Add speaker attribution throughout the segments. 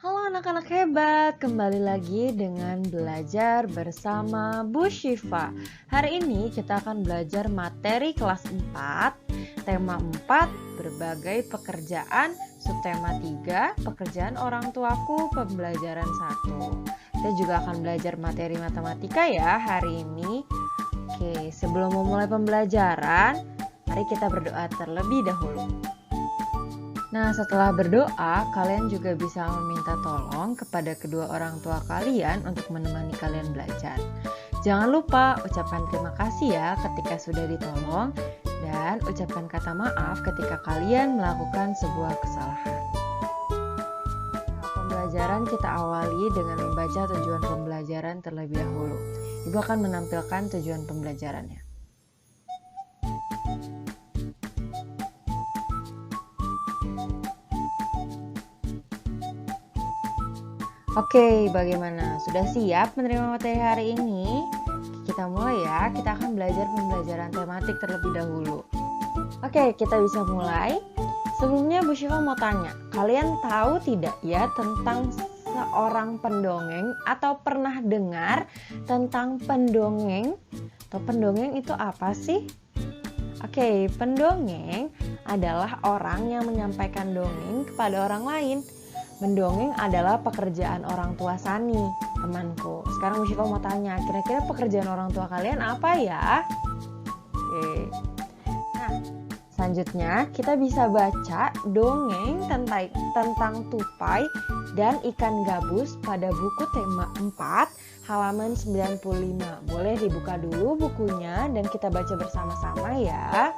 Speaker 1: Halo anak-anak hebat, kembali lagi dengan belajar bersama Bu Syifa. Hari ini kita akan belajar materi kelas 4, tema 4, berbagai pekerjaan, subtema 3, pekerjaan orang tuaku, pembelajaran 1. Kita juga akan belajar materi matematika ya hari ini. Oke, sebelum memulai pembelajaran, mari kita berdoa terlebih dahulu. Nah, setelah berdoa, kalian juga bisa meminta tolong kepada kedua orang tua kalian untuk menemani kalian belajar. Jangan lupa ucapkan terima kasih ya ketika sudah ditolong, dan ucapkan kata maaf ketika kalian melakukan sebuah kesalahan. Nah, pembelajaran kita awali dengan membaca tujuan pembelajaran terlebih dahulu. Ibu akan menampilkan tujuan pembelajarannya. Oke, bagaimana? Sudah siap menerima materi hari ini? Kita mulai ya, kita akan belajar pembelajaran tematik terlebih dahulu. Oke, kita bisa mulai. Sebelumnya Bu Syifa mau tanya, kalian tahu tidak ya tentang seorang pendongeng atau pernah dengar tentang pendongeng? Atau pendongeng itu apa sih? Oke, pendongeng adalah orang yang menyampaikan dongeng kepada orang lain. Mendongeng adalah pekerjaan orang tua Sani, temanku. Sekarang Bu Syifa mau tanya, kira-kira pekerjaan orang tua kalian apa ya? Oke. Nah, selanjutnya kita bisa baca dongeng tentang tupai dan ikan gabus pada buku tema 4, halaman 95. Boleh dibuka dulu bukunya dan kita baca bersama-sama ya.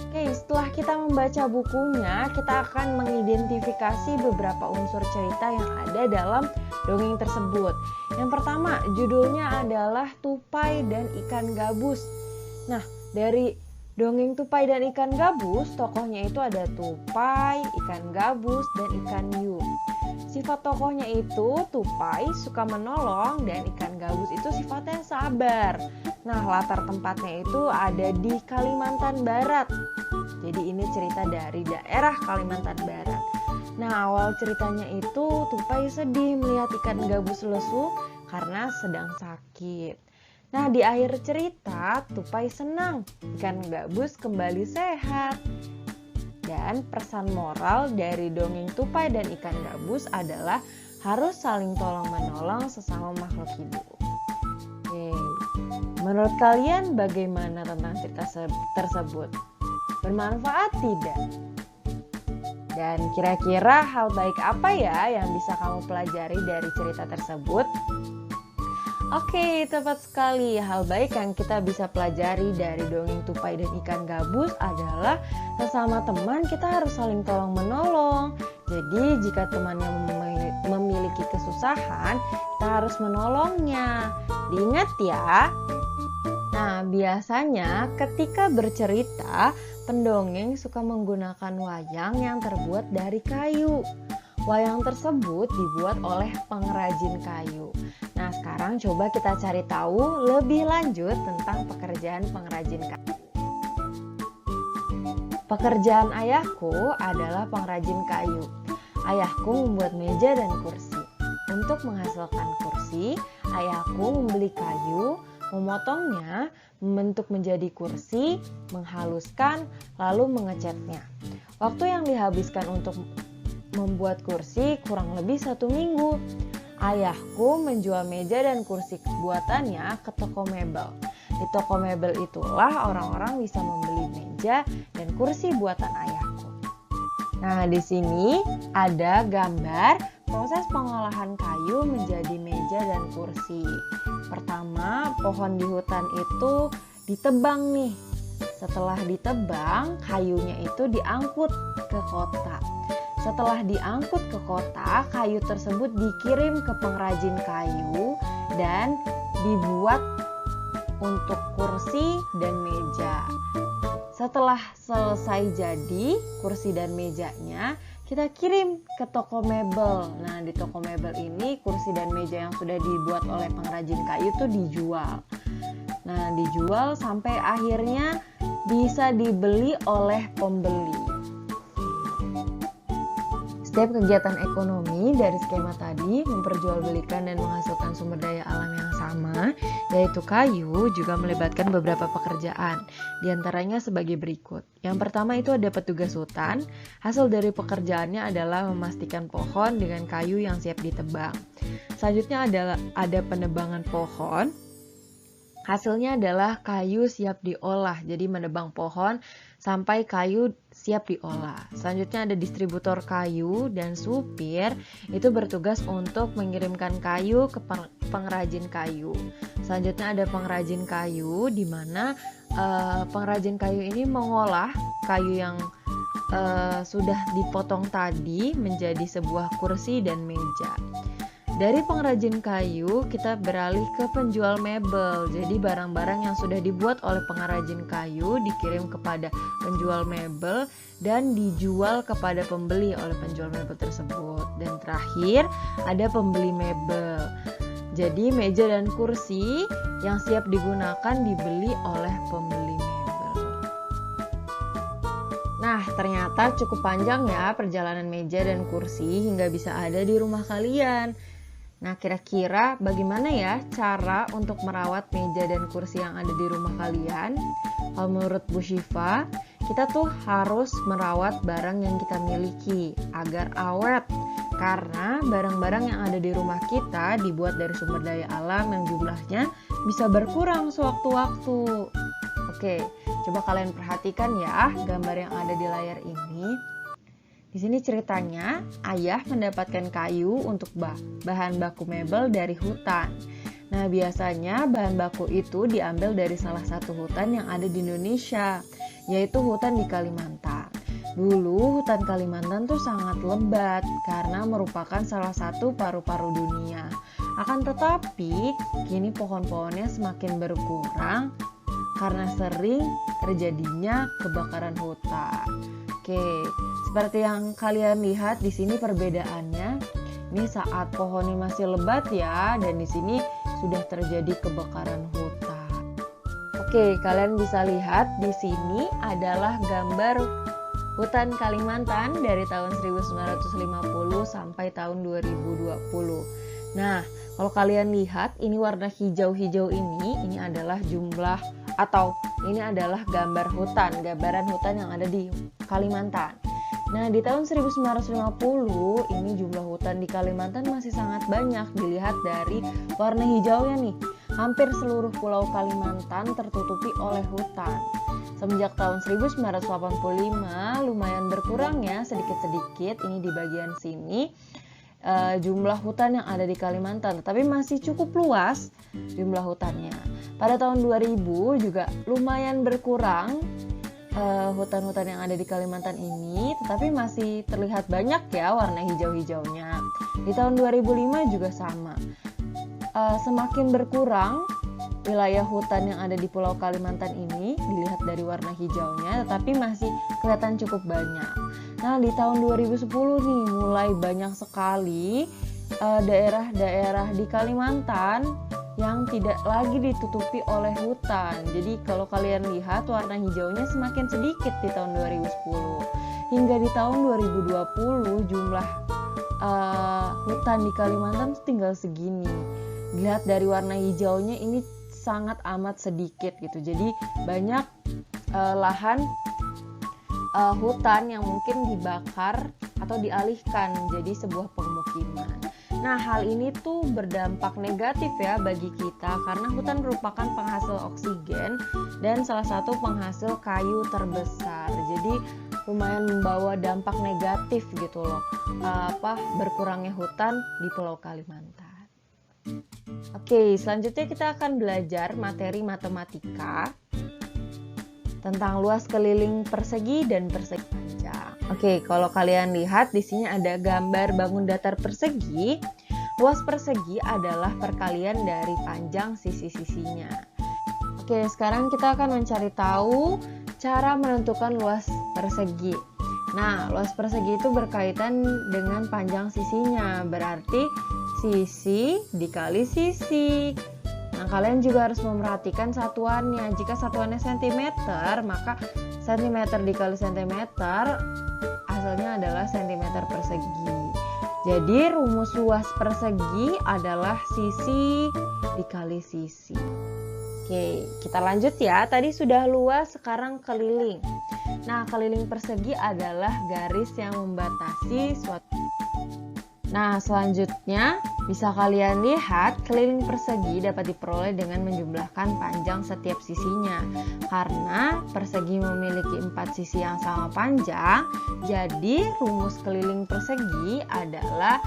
Speaker 1: Oke, setelah kita membaca bukunya, kita akan mengidentifikasi beberapa unsur cerita yang ada dalam dongeng tersebut. Yang pertama, judulnya adalah Tupai dan Ikan Gabus. Nah, dari dongeng Tupai dan Ikan Gabus, tokohnya itu ada tupai, ikan gabus, dan ikan hiu. Sifat tokohnya itu tupai suka menolong dan ikan gabus itu sifatnya sabar. Nah, latar tempatnya itu ada di Kalimantan Barat. Jadi ini cerita dari daerah Kalimantan Barat. Nah, awal ceritanya itu tupai sedih melihat ikan gabus lesu karena sedang sakit. Nah, di akhir cerita tupai senang ikan gabus kembali sehat. Dan pesan moral dari dongeng tupai dan ikan gabus adalah harus saling tolong-menolong sesama makhluk hidup. Oke. Menurut kalian bagaimana tentang cerita tersebut? Bermanfaat tidak? Dan kira-kira hal baik apa ya yang bisa kamu pelajari dari cerita tersebut? Oke, tepat sekali. Hal baik yang kita bisa pelajari dari dongeng tupai dan ikan gabus adalah sesama teman kita harus saling tolong menolong. Jadi jika teman yang memiliki kesusahan, kita harus menolongnya. Diingat ya. Nah, biasanya ketika bercerita, pendongeng suka menggunakan wayang yang terbuat dari kayu. Wayang tersebut dibuat oleh pengrajin kayu. Nah, sekarang coba kita cari tahu lebih lanjut tentang pekerjaan pengrajin kayu. Pekerjaan ayahku adalah pengrajin kayu. Ayahku membuat meja dan kursi. Untuk menghasilkan kursi, ayahku membeli kayu, memotongnya, membentuk menjadi kursi, menghaluskan, lalu mengecatnya. Waktu yang dihabiskan untuk membuat kursi kurang lebih 1 minggu. Ayahku menjual meja dan kursi buatannya ke toko mebel. Di toko mebel itulah orang-orang bisa membeli meja dan kursi buatan ayahku. Nah, di sini ada gambar proses pengolahan kayu menjadi meja dan kursi. Pertama, pohon di hutan itu ditebang nih. Setelah ditebang, kayunya itu diangkut ke kota. Setelah diangkut ke kota, kayu tersebut dikirim ke pengrajin kayu dan dibuat untuk kursi dan meja. Setelah selesai jadi kursi dan mejanya, kita kirim ke toko mebel. Nah, di toko mebel ini kursi dan meja yang sudah dibuat oleh pengrajin kayu itu dijual. Nah, dijual sampai akhirnya bisa dibeli oleh pembeli. Setiap kegiatan ekonomi dari skema tadi memperjualbelikan dan menghasilkan sumber daya alam yang sama, yaitu kayu, juga melibatkan beberapa pekerjaan, diantaranya sebagai berikut. Yang pertama itu ada petugas hutan. Hasil dari pekerjaannya adalah memastikan pohon dengan kayu yang siap ditebang. Selanjutnya ada penebangan pohon. Hasilnya adalah kayu siap diolah, jadi menebang pohon sampai kayu siap diolah. Selanjutnya ada distributor kayu dan supir, itu bertugas untuk mengirimkan kayu ke pengrajin kayu. Selanjutnya ada pengrajin kayu, di mana pengrajin kayu ini mengolah kayu yang sudah dipotong tadi menjadi sebuah kursi dan meja. Dari pengrajin kayu, kita beralih ke penjual mebel. Jadi barang-barang yang sudah dibuat oleh pengrajin kayu dikirim kepada penjual mebel dan dijual kepada pembeli oleh penjual mebel tersebut. Dan terakhir, ada pembeli mebel. Jadi meja dan kursi yang siap digunakan dibeli oleh pembeli mebel. Nah, ternyata cukup panjang ya perjalanan meja dan kursi hingga bisa ada di rumah kalian. Nah, kira-kira bagaimana ya cara untuk merawat meja dan kursi yang ada di rumah kalian? Kalau menurut Bu Syifa, kita tuh harus merawat barang yang kita miliki agar awet. Karena barang-barang yang ada di rumah kita dibuat dari sumber daya alam yang jumlahnya bisa berkurang sewaktu-waktu. Oke, coba kalian perhatikan ya gambar yang ada di layar ini. Di sini ceritanya, ayah mendapatkan kayu untuk bahan baku mebel dari hutan. Nah, biasanya bahan baku itu diambil dari salah satu hutan yang ada di Indonesia, yaitu hutan di Kalimantan. Dulu hutan Kalimantan tuh sangat lebat karena merupakan salah satu paru-paru dunia. Akan tetapi, kini pohon-pohonnya semakin berkurang karena sering terjadinya kebakaran hutan. Oke, seperti yang kalian lihat di sini perbedaannya. Ini saat pohonnya masih lebat ya, dan di sini sudah terjadi kebakaran hutan. Oke, kalian bisa lihat di sini adalah gambar hutan Kalimantan dari tahun 1950 sampai tahun 2020. Nah, kalau kalian lihat ini warna hijau-hijau ini adalah jumlah atau ini adalah gambaran hutan yang ada di Kalimantan. Nah, di tahun 1950 ini jumlah hutan di Kalimantan masih sangat banyak. Dilihat dari warna hijaunya nih, hampir seluruh pulau Kalimantan tertutupi oleh hutan. Semenjak tahun 1985 lumayan berkurang ya sedikit-sedikit ini di bagian sini. Jumlah hutan yang ada di Kalimantan, tetapi masih cukup luas jumlah hutannya. Pada tahun 2000 juga lumayan berkurang hutan-hutan yang ada di Kalimantan ini, tetapi masih terlihat banyak ya warna hijau-hijaunya. Di tahun 2005 juga sama. Semakin berkurang wilayah hutan yang ada di Pulau Kalimantan ini dilihat dari warna hijaunya, tetapi masih kelihatan cukup banyak. Nah, di tahun 2010 nih mulai banyak sekali daerah-daerah di Kalimantan yang tidak lagi ditutupi oleh hutan. Jadi kalau kalian lihat warna hijaunya semakin sedikit di tahun 2010. Hingga di tahun 2020 jumlah hutan di Kalimantan tinggal segini. Dilihat dari warna hijaunya ini sangat amat sedikit gitu. Jadi banyak lahan hutan yang mungkin dibakar atau dialihkan menjadi sebuah pemukiman. Nah, hal ini tuh berdampak negatif ya bagi kita karena hutan merupakan penghasil oksigen dan salah satu penghasil kayu terbesar. Jadi lumayan membawa dampak negatif gitu loh. Berkurangnya hutan di Pulau Kalimantan. Oke, selanjutnya kita akan belajar materi matematika tentang luas keliling persegi dan persegi panjang. Oke, kalau kalian lihat di sini ada gambar bangun datar persegi. Luas persegi adalah perkalian dari panjang sisi-sisinya. Oke, sekarang kita akan mencari tahu cara menentukan luas persegi. Nah, luas persegi itu berkaitan dengan panjang sisinya, berarti sisi dikali sisi. Nah, kalian juga harus memperhatikan satuannya. Jika satuannya cm, maka cm dikali cm hasilnya hasilnya adalah cm persegi. Jadi rumus luas persegi adalah sisi dikali sisi. Oke, kita lanjut ya. Tadi sudah luas, sekarang keliling. Nah, keliling persegi adalah garis yang membatasi suatu. Nah, selanjutnya bisa kalian lihat keliling persegi dapat diperoleh dengan menjumlahkan panjang setiap sisinya. Karena persegi memiliki 4 sisi yang sama panjang, jadi rumus keliling persegi adalah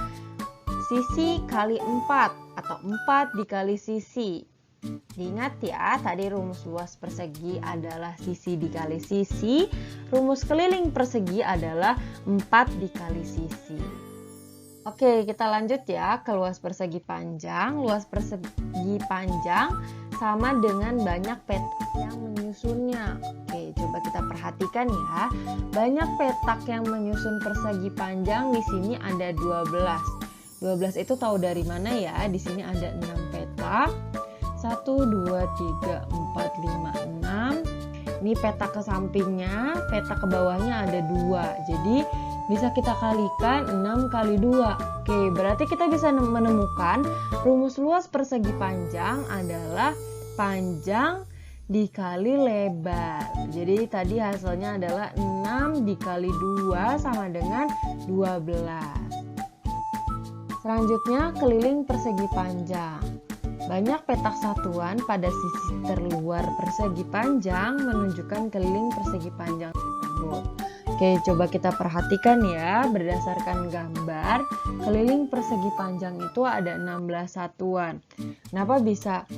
Speaker 1: sisi kali 4 atau 4 dikali sisi. Diingat ya, tadi rumus luas persegi adalah sisi dikali sisi, rumus keliling persegi adalah 4 dikali sisi. Oke, kita lanjut ya ke luas persegi panjang. Luas persegi panjang sama dengan banyak petak yang menyusunnya. Oke, coba kita perhatikan ya. Banyak petak yang menyusun persegi panjang di sini ada 12. 12 itu tahu dari mana ya? Di sini ada 6 petak. 1, 2, 3, 4, 5, 6. Ini petak ke sampingnya, petak ke bawahnya ada 2. Jadi bisa kita kalikan 6 kali 2. Oke, berarti kita bisa menemukan rumus luas persegi panjang adalah panjang dikali lebar. Jadi tadi hasilnya adalah 6 dikali 2 sama dengan 12. Selanjutnya keliling persegi panjang. Banyak petak satuan pada sisi terluar persegi panjang menunjukkan keliling persegi panjang tersebut. Oke, coba kita perhatikan ya, berdasarkan gambar, keliling persegi panjang itu ada 16 satuan. Kenapa bisa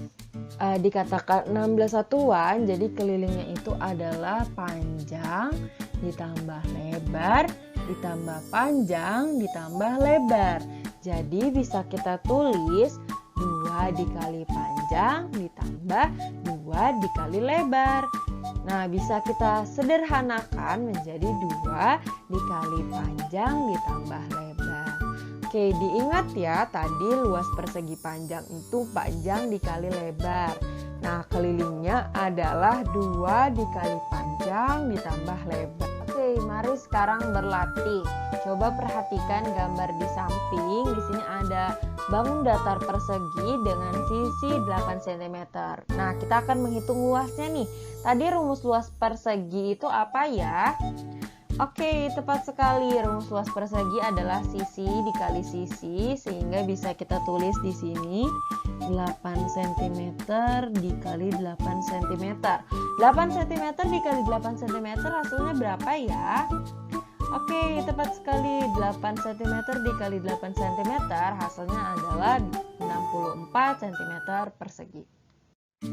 Speaker 1: dikatakan 16 satuan? Jadi kelilingnya itu adalah panjang ditambah lebar, ditambah panjang, ditambah lebar. Jadi bisa kita tulis 2 dikali panjang ditambah 2 dikali lebar. Nah, bisa kita sederhanakan menjadi 2 dikali panjang ditambah lebar. Oke, diingat ya, tadi luas persegi panjang itu panjang dikali lebar. Nah, kelilingnya adalah 2 dikali panjang ditambah lebar. Oke, mari sekarang berlatih. Coba perhatikan gambar di samping. Di sini ada bangun datar persegi dengan sisi 8 cm. Nah, kita akan menghitung luasnya nih. Tadi rumus luas persegi itu apa ya? Oke, tepat sekali. Rumus luas persegi adalah sisi dikali sisi, sehingga bisa kita tulis di sini 8 cm dikali 8 cm. 8 cm dikali 8 cm hasilnya berapa ya? Oke, tepat sekali. 8 cm dikali 8 cm hasilnya adalah 64 cm persegi.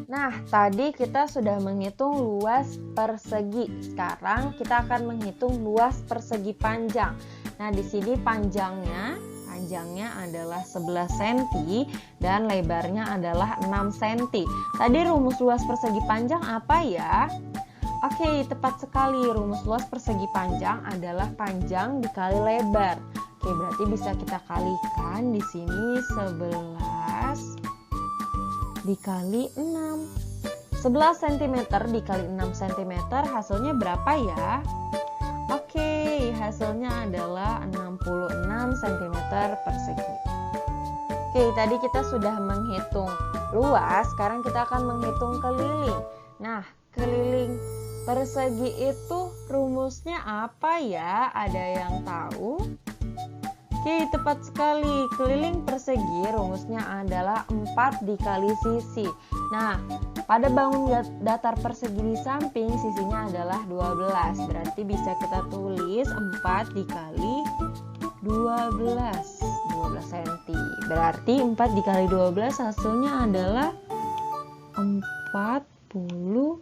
Speaker 1: Nah, tadi kita sudah menghitung luas persegi. Sekarang kita akan menghitung luas persegi panjang. Nah, di sini panjangnya adalah 11 cm dan lebarnya adalah 6 cm. Tadi rumus luas persegi panjang apa ya? Oke, tepat sekali. Rumus luas persegi panjang adalah panjang dikali lebar. Oke, berarti bisa kita kalikan di sini 11 dikali 6. 11 cm dikali 6 cm hasilnya berapa ya? Oke, hasilnya adalah 66 cm persegi. Oke, tadi kita sudah menghitung luas, sekarang kita akan menghitung keliling. Nah, keliling persegi itu rumusnya apa ya? Ada yang tahu? Oke, tepat sekali. Keliling persegi rumusnya adalah 4 dikali sisi. Nah, pada bangun datar persegi di samping sisinya adalah 12. Berarti bisa kita tulis 4 dikali 12. 12 cm. Berarti 4 dikali 12 hasilnya adalah 48.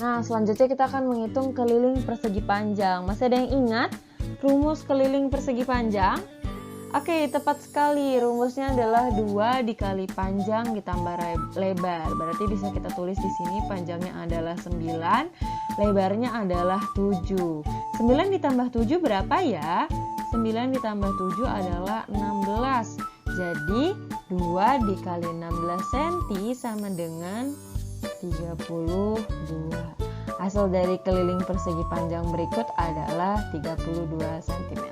Speaker 1: Nah, selanjutnya kita akan menghitung keliling persegi panjang. Masih ada yang ingat rumus keliling persegi panjang? Oke, tepat sekali. Rumusnya adalah 2 dikali panjang ditambah lebar. Berarti bisa kita tulis di sini panjangnya adalah 9, lebarnya adalah 7. 9 ditambah 7 berapa ya? 9 ditambah 7 adalah 16. Jadi 2 dikali 16 cm sama dengan 32. Hasil dari keliling persegi panjang berikut adalah 32 cm.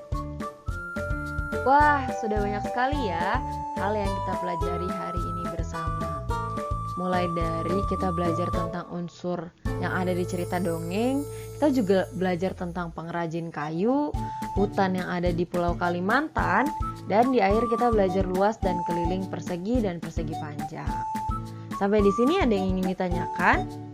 Speaker 1: Wah, sudah banyak sekali ya hal yang kita pelajari hari ini bersama. Mulai dari kita belajar tentang unsur yang ada di cerita dongeng, kita juga belajar tentang pengrajin kayu, hutan yang ada di Pulau Kalimantan, dan di akhir kita belajar luas dan keliling persegi dan persegi panjang. Sampai di sini ada yang ingin ditanyakan?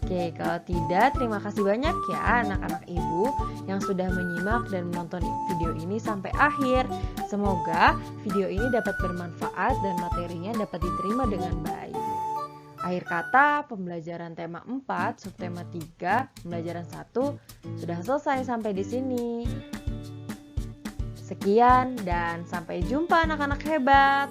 Speaker 1: Oke, kalau tidak, terima kasih banyak ya anak-anak ibu yang sudah menyimak dan menonton video ini sampai akhir. Semoga video ini dapat bermanfaat dan materinya dapat diterima dengan baik. Akhir kata, pembelajaran tema 4, subtema 3, pembelajaran 1 sudah selesai sampai di sini. Sekian dan sampai jumpa anak-anak hebat.